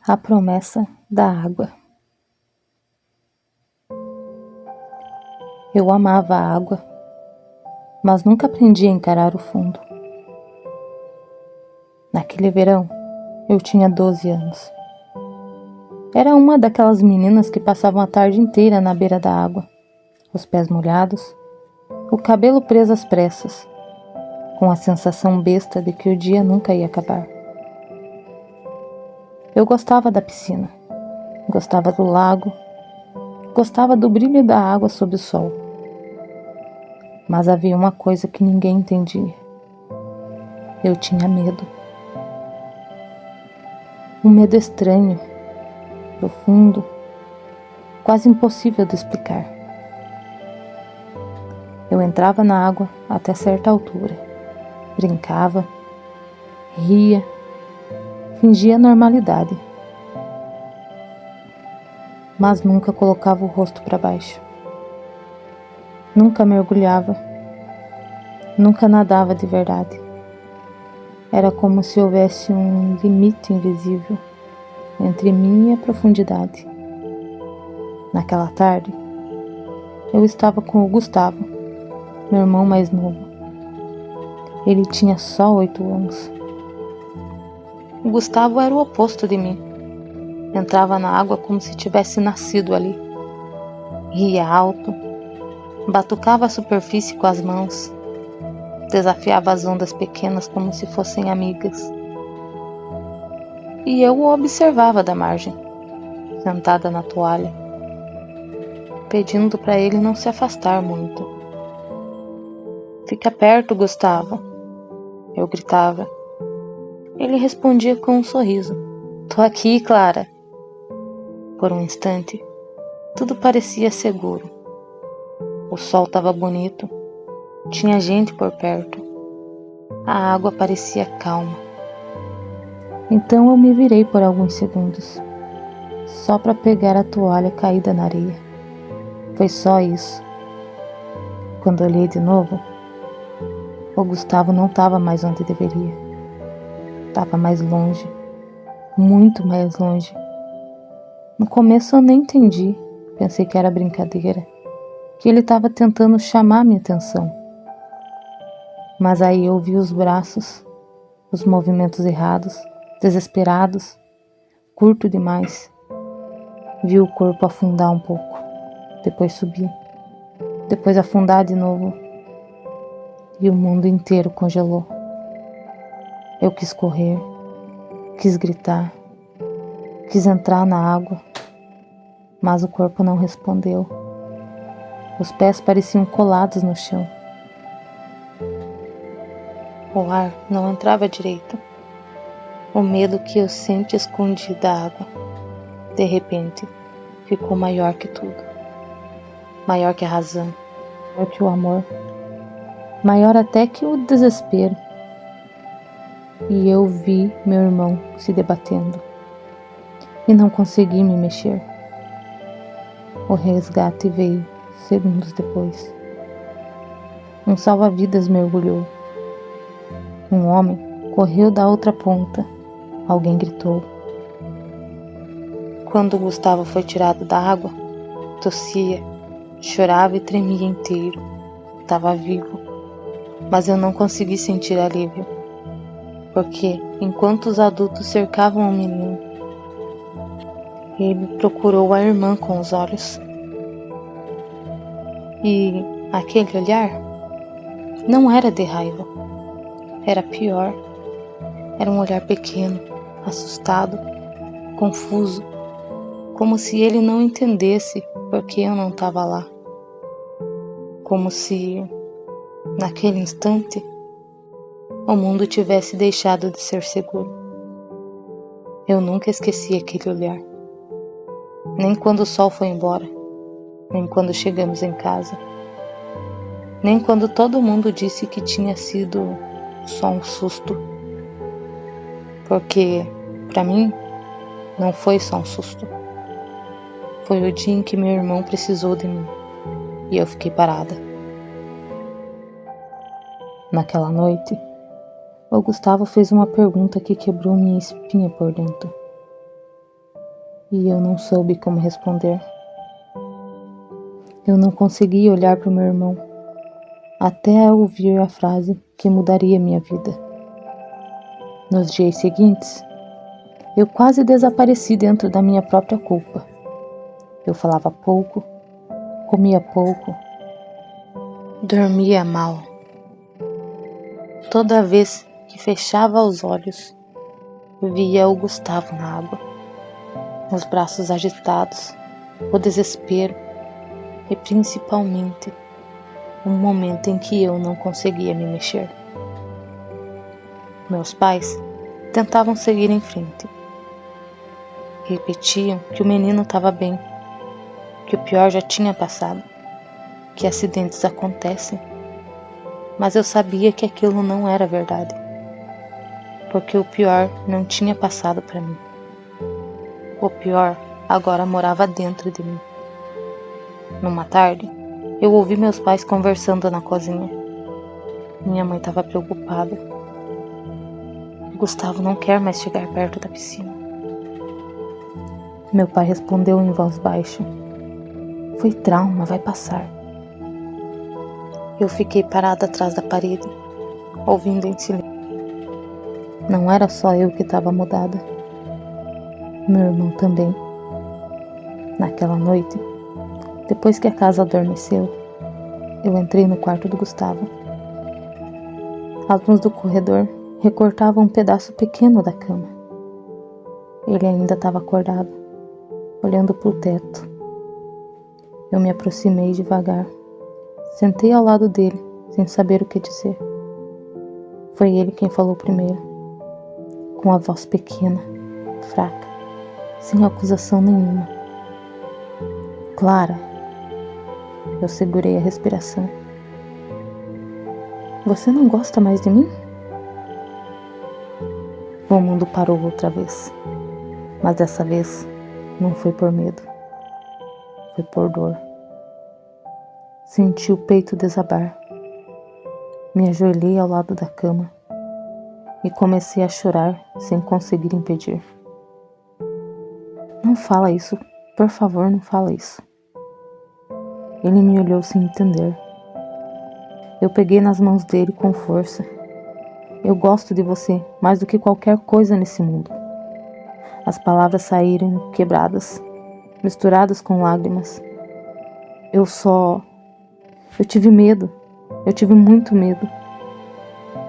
A promessa da água. Eu amava a água, mas nunca aprendi a encarar o fundo. Naquele verão, eu tinha 12 anos. Era uma daquelas meninas que passavam a tarde inteira na beira da água, os pés molhados, o cabelo preso às pressas, com a sensação besta de que o dia nunca ia acabar. Eu gostava da piscina, gostava do lago, gostava do brilho da água sob o sol. Mas havia uma coisa que ninguém entendia. Eu tinha medo. Um medo estranho, profundo, quase impossível de explicar. Eu entrava na água até certa altura, brincava, ria, fingia normalidade, mas nunca colocava o rosto para baixo. Nunca mergulhava, nunca nadava de verdade. Era como se houvesse um limite invisível entre mim e a profundidade. Naquela tarde, eu estava com o Gustavo, meu irmão mais novo. Ele tinha só 8 anos. O Gustavo era o oposto de mim. Entrava na água como se tivesse nascido ali. Ria alto, batucava a superfície com as mãos, desafiava as ondas pequenas como se fossem amigas. E eu o observava da margem, sentada na toalha, pedindo para ele não se afastar muito. "Fica perto, Gustavo", eu gritava. Ele respondia com um sorriso. "Tô aqui, Clara." Por um instante, tudo parecia seguro. O sol estava bonito, tinha gente por perto. A água parecia calma. Então eu me virei por alguns segundos, só para pegar a toalha caída na areia. Foi só isso. Quando olhei de novo, o Gustavo não estava mais onde deveria. Estava mais longe, muito mais longe. No começo eu nem entendi, pensei que era brincadeira, que ele estava tentando chamar minha atenção. Mas aí eu vi os braços, os movimentos errados, desesperados, curto demais. Vi o corpo afundar um pouco, depois subir, depois afundar de novo. E o mundo inteiro congelou. Eu quis correr, quis gritar, quis entrar na água, mas o corpo não respondeu. Os pés pareciam colados no chão. O ar não entrava direito. O medo que eu sempre escondi da água, de repente, ficou maior que tudo. Maior que a razão, maior que o amor, maior até que o desespero. E eu vi meu irmão se debatendo. E não consegui me mexer. O resgate veio segundos depois. Um salva-vidas mergulhou. Um homem correu da outra ponta. Alguém gritou. Quando Gustavo foi tirado da água, tossia, chorava e tremia inteiro. Estava vivo, mas eu não consegui sentir alívio, porque enquanto os adultos cercavam o menino, ele procurou a irmã com os olhos. E aquele olhar não era de raiva, era pior. Era um olhar pequeno, assustado, confuso, como se ele não entendesse por que eu não estava lá. Como se, naquele instante, o mundo tivesse deixado de ser seguro. Eu nunca esqueci aquele olhar. Nem quando o sol foi embora, nem quando chegamos em casa, nem quando todo mundo disse que tinha sido só um susto. Porque, para mim, não foi só um susto. Foi o dia em que meu irmão precisou de mim e eu fiquei parada. Naquela noite, o Gustavo fez uma pergunta que quebrou minha espinha por dentro. e eu não soube como responder. Eu não consegui olhar para o meu irmão, até ouvir a frase que mudaria minha vida. Nos dias seguintes, eu quase desapareci dentro da minha própria culpa. Eu falava pouco, comia pouco, dormia mal. Toda vez que fechava os olhos, via o Gustavo na água, os braços agitados, o desespero e principalmente um momento em que eu não conseguia me mexer. Meus pais tentavam seguir em frente. Repetiam que o menino estava bem, que o pior já tinha passado, que acidentes acontecem, mas eu sabia que aquilo não era verdade, porque o pior não tinha passado para mim. O pior agora morava dentro de mim. Numa tarde, eu ouvi meus pais conversando na cozinha. Minha mãe estava preocupada. O Gustavo não quer mais chegar perto da piscina. Meu pai respondeu em voz baixa: foi trauma, vai passar. Eu fiquei parada atrás da parede, ouvindo em silêncio. Não era só eu que estava mudada. Meu irmão também. Naquela noite, depois que a casa adormeceu, eu entrei no quarto do Gustavo. A luz do corredor recortava um pedaço pequeno da cama. Ele ainda estava acordado, olhando para o teto. Eu me aproximei devagar. Sentei ao lado dele, sem saber o que dizer. Foi ele quem falou primeiro, com a voz pequena, fraca, sem acusação nenhuma. Clara. Eu segurei a respiração. Você não gosta mais de mim? O mundo parou outra vez, mas dessa vez não foi por medo, foi por dor. Senti o peito desabar. Me ajoelhei ao lado da cama e comecei a chorar sem conseguir impedir. Não fala isso, por favor, não fala isso. Ele me olhou sem entender. Eu peguei nas mãos dele com força. Eu gosto de você mais do que qualquer coisa nesse mundo. As palavras saíram quebradas, misturadas com lágrimas. Eu tive medo. Eu tive muito medo.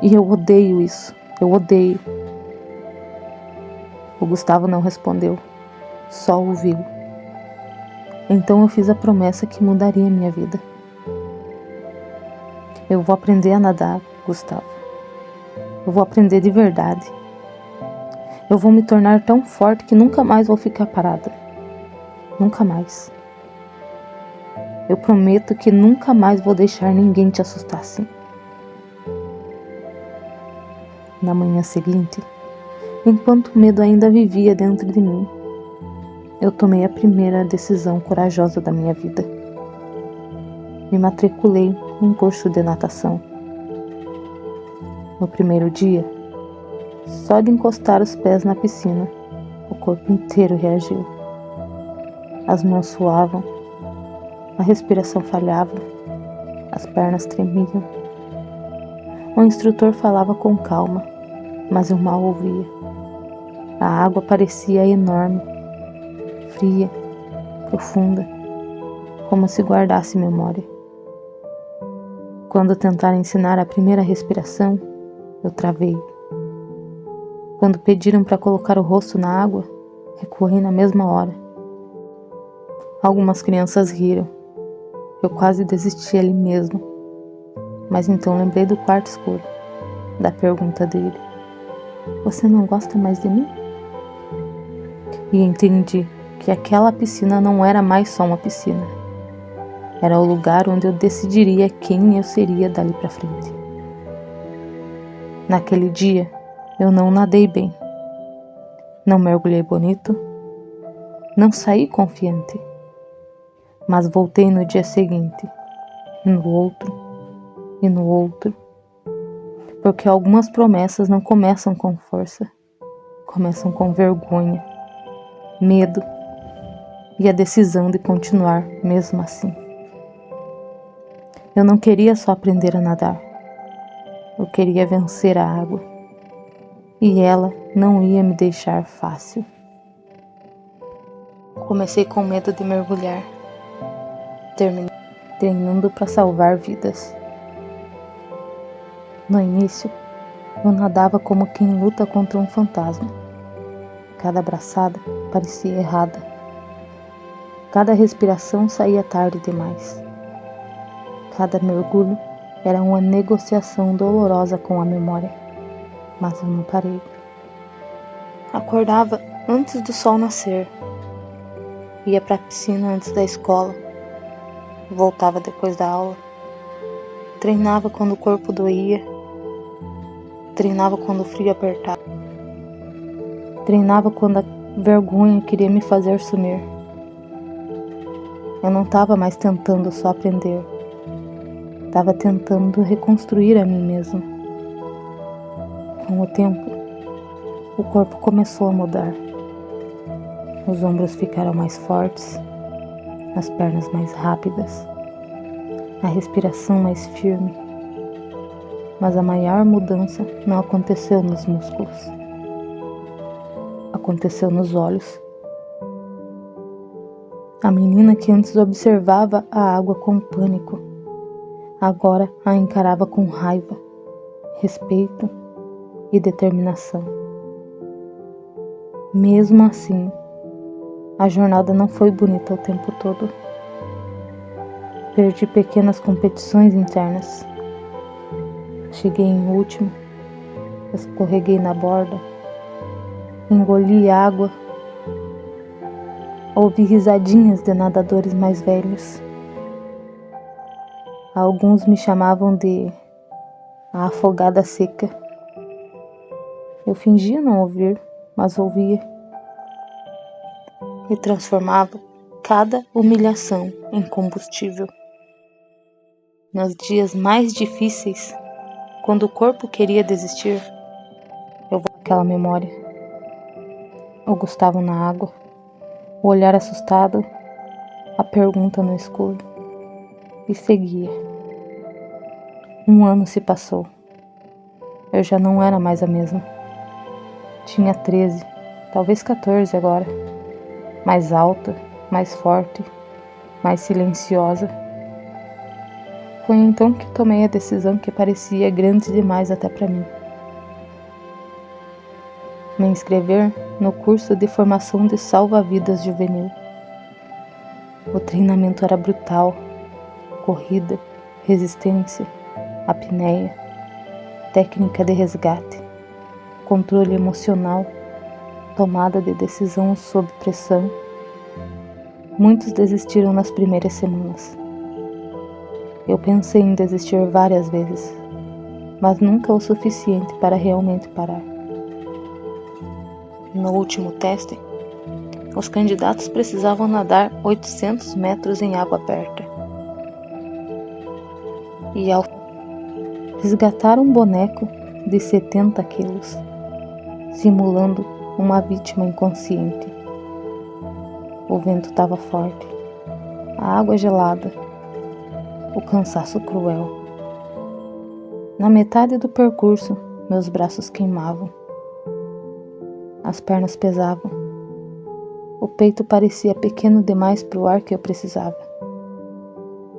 E eu odeio isso. Eu odeio. O Gustavo não respondeu. Só ouviu. Então eu fiz a promessa que mudaria minha vida. Eu vou aprender a nadar, Gustavo. Eu vou aprender de verdade. Eu vou me tornar tão forte que nunca mais vou ficar parada. Nunca mais. Eu prometo que nunca mais vou deixar ninguém te assustar assim. Na manhã seguinte, enquanto o medo ainda vivia dentro de mim, eu tomei a primeira decisão corajosa da minha vida. Me matriculei num curso de natação. No primeiro dia, só de encostar os pés na piscina, o corpo inteiro reagiu. As mãos suavam, a respiração falhava, as pernas tremiam. O instrutor falava com calma, mas eu mal ouvia. A água parecia enorme, fria, profunda, como se guardasse memória. Quando tentaram ensinar a primeira respiração, eu travei. Quando pediram para colocar o rosto na água, recuei na mesma hora. Algumas crianças riram. Eu quase desisti ali mesmo. Mas então lembrei do quarto escuro, da pergunta dele: você não gosta mais de mim? E entendi que aquela piscina não era mais só uma piscina. Era o lugar onde eu decidiria quem eu seria dali para frente. Naquele dia, eu não nadei bem. Não mergulhei bonito. Não saí confiante. Mas voltei no dia seguinte, e no outro, e no outro. Porque algumas promessas não começam com força. Começam com vergonha, medo e a decisão de continuar mesmo assim. Eu não queria só aprender a nadar. Eu queria vencer a água. E ela não ia me deixar fácil. Comecei com medo de mergulhar. Terminei treinando para salvar vidas. No início, eu nadava como quem luta contra um fantasma. Cada braçada parecia errada. Cada respiração saía tarde demais. Cada mergulho era uma negociação dolorosa com a memória. Mas eu não parei. Acordava antes do sol nascer. Ia para a piscina antes da escola. Voltava depois da aula. Treinava quando o corpo doía. Treinava quando o frio apertava. Treinava quando a vergonha queria me fazer sumir. Eu não estava mais tentando só aprender. Estava tentando reconstruir a mim mesmo. Com o tempo, o corpo começou a mudar. Os ombros ficaram mais fortes, as pernas mais rápidas, a respiração mais firme. Mas a maior mudança não aconteceu nos músculos. Aconteceu nos olhos. A menina que antes observava a água com pânico, agora a encarava com raiva, respeito e determinação. Mesmo assim, a jornada não foi bonita o tempo todo. Perdi pequenas competições internas. Cheguei em último, escorreguei na borda, engoli água, ouvi risadinhas de nadadores mais velhos. Alguns me chamavam de a afogada seca. Eu fingia não ouvir, mas ouvia. E transformava cada humilhação em combustível. Nos dias mais difíceis, quando o corpo queria desistir, eu vou àquela memória. O Gustavo na água, o olhar assustado, a pergunta no escuro. E seguia. 1 ano se passou. Eu já não era mais a mesma. Tinha 13, talvez 14 agora. Mais alta, mais forte, mais silenciosa. Foi então que tomei a decisão que parecia grande demais até para mim. Me inscrever no curso de formação de salva-vidas juvenil. O treinamento era brutal. Corrida, resistência, apneia, técnica de resgate, controle emocional, tomada de decisão sob pressão. Muitos desistiram nas primeiras semanas. Eu pensei em desistir várias vezes, mas nunca o suficiente para realmente parar. No último teste, os candidatos precisavam nadar 800 metros em água aberta. E ao resgatar um boneco de 70 quilos, simulando uma vítima inconsciente. O vento estava forte, a água gelada, o cansaço cruel. Na metade do percurso, meus braços queimavam. As pernas pesavam. O peito parecia pequeno demais para o ar que eu precisava.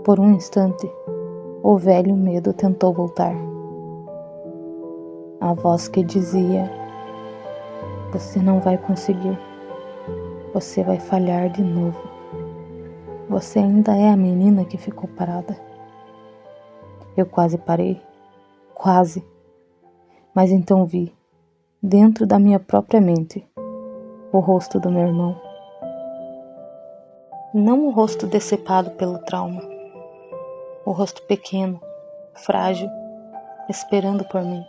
Por um instante, o velho medo tentou voltar. A voz que dizia: "Você não vai conseguir. Você vai falhar de novo. Você ainda é a menina que ficou parada." Eu quase parei. Quase. Mas então vi, dentro da minha própria mente, o rosto do meu irmão. Não o rosto decepado pelo trauma. O rosto pequeno, frágil, esperando por mim.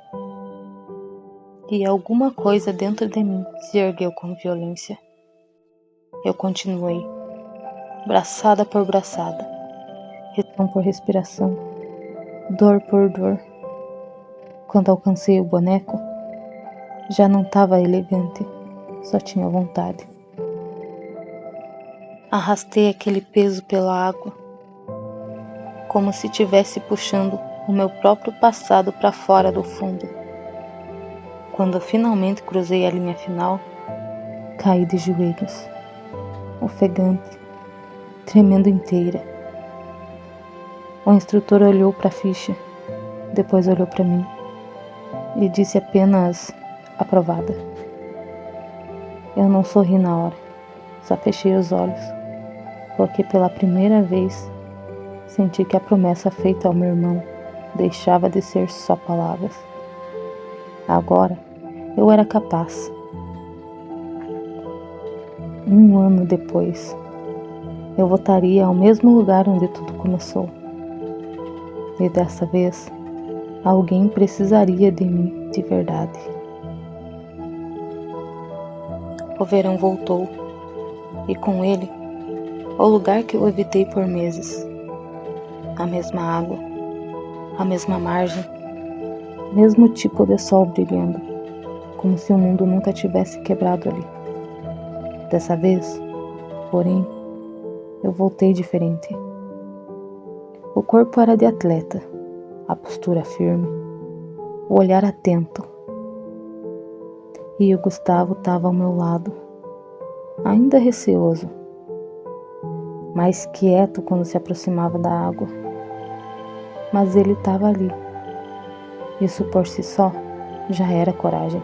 E alguma coisa dentro de mim se ergueu com violência. Eu continuei, braçada por braçada, respiração por respiração, dor por dor. Quando alcancei o boneco, já não estava elegante, só tinha vontade. Arrastei aquele peso pela água, como se estivesse puxando o meu próprio passado para fora do fundo. Quando finalmente cruzei a linha final, caí de joelhos, ofegante, tremendo inteira. O instrutor olhou para a ficha, depois olhou para mim e disse apenas aprovada. Eu não sorri na hora, só fechei os olhos, porque pela primeira vez senti que a promessa feita ao meu irmão deixava de ser só palavras. Agora eu era capaz. 1 ano depois, eu voltaria ao mesmo lugar onde tudo começou. E dessa vez, alguém precisaria de mim de verdade. O verão voltou, e com ele, o lugar que eu evitei por meses. A mesma água, a mesma margem, mesmo tipo de sol brilhando, como se o mundo nunca tivesse quebrado ali. Dessa vez, porém, eu voltei diferente. O corpo era de atleta, a postura firme, o olhar atento. E o Gustavo estava ao meu lado, ainda receoso, mais quieto quando se aproximava da água. Mas ele estava ali. Isso por si só já era coragem.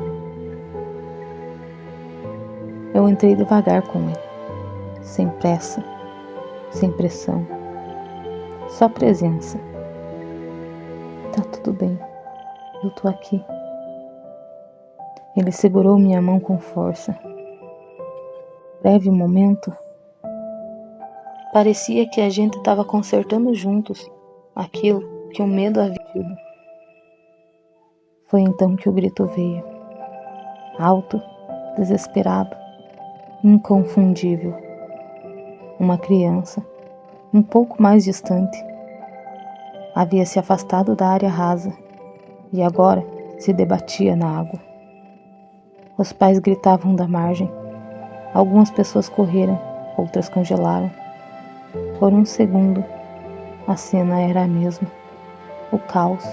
Eu entrei devagar com ele, sem pressa, sem pressão, só presença. Tá tudo bem, eu tô aqui. Ele segurou minha mão com força. Breve momento, parecia que a gente estava consertando juntos aquilo que o medo havia tido. Foi então que o grito veio, alto, desesperado, inconfundível. Uma criança, um pouco mais distante, havia se afastado da área rasa e agora se debatia na água. Os pais gritavam da margem. Algumas pessoas correram, outras congelaram. Por um segundo, a cena era a mesma. O caos,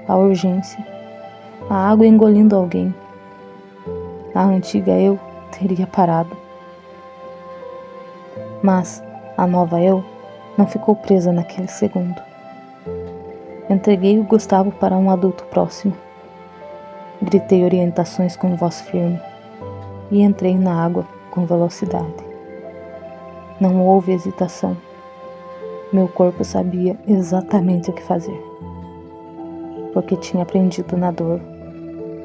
a urgência, a água engolindo alguém. A antiga eu teria parado. Mas a nova eu não ficou presa naquele segundo. Entreguei o Gustavo para um adulto próximo. Gritei orientações com voz firme e entrei na água com velocidade. Não houve hesitação. Meu corpo sabia exatamente o que fazer, porque tinha aprendido na dor,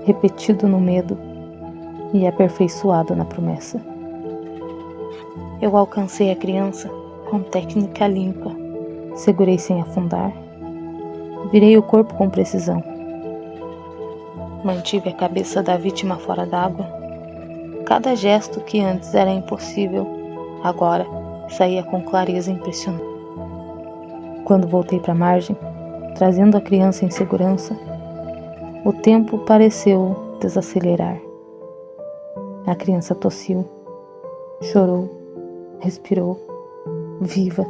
repetido no medo e aperfeiçoado na promessa. Eu alcancei a criança com técnica limpa. Segurei sem afundar. Virei o corpo com precisão. Mantive a cabeça da vítima fora d'água. Cada gesto que antes era impossível, agora saía com clareza impressionante. Quando voltei para a margem, trazendo a criança em segurança, o tempo pareceu desacelerar. A criança tossiu, chorou, respirou, viva.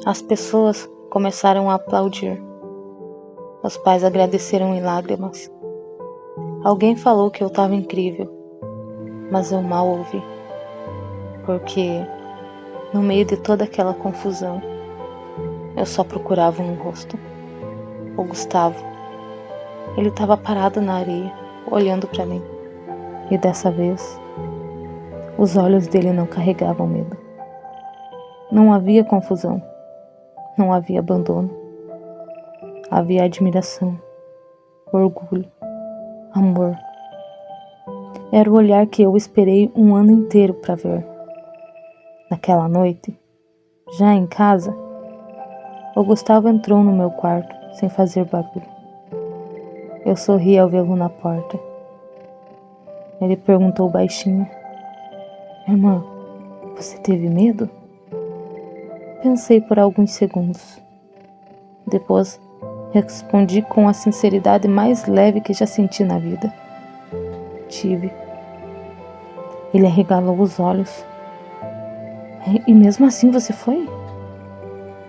As pessoas começaram a aplaudir. Os pais agradeceram em lágrimas. Alguém falou que eu estava incrível, mas eu mal ouvi, porque no meio de toda aquela confusão, eu só procurava um rosto. O Gustavo. Ele estava parado na areia, olhando para mim. E dessa vez, os olhos dele não carregavam medo. Não havia confusão. Não havia abandono. Havia admiração, orgulho, amor. Era o olhar que eu esperei 1 ano inteiro para ver. Naquela noite, já em casa, o Gustavo entrou no meu quarto sem fazer barulho. Eu sorri ao vê-lo na porta. Ele perguntou baixinho: "Irmã, você teve medo?" Pensei por alguns segundos. Depois, respondi com a sinceridade mais leve que já senti na vida: "Tive." Ele arregalou os olhos. E mesmo assim você foi?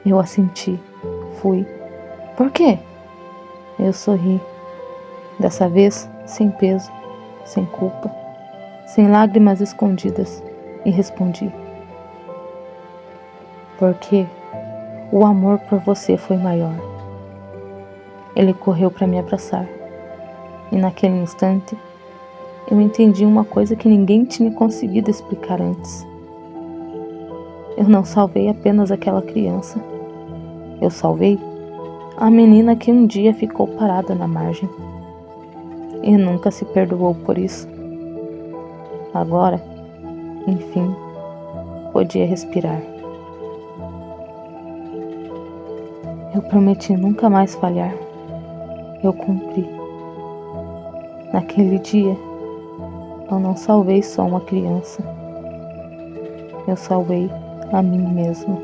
Eu assenti. Fui. Por quê? Eu sorri. Dessa vez, sem peso, sem culpa, sem lágrimas escondidas, e respondi: porque o amor por você foi maior. Ele correu para me abraçar, e naquele instante eu entendi uma coisa que ninguém tinha conseguido explicar antes. Eu não salvei apenas aquela criança, eu salvei a menina que um dia ficou parada na margem e nunca se perdoou por isso. Agora, enfim, podia respirar. Eu prometi nunca mais falhar. Eu cumpri. Naquele dia, eu não salvei só uma criança. Eu salvei a mim mesma.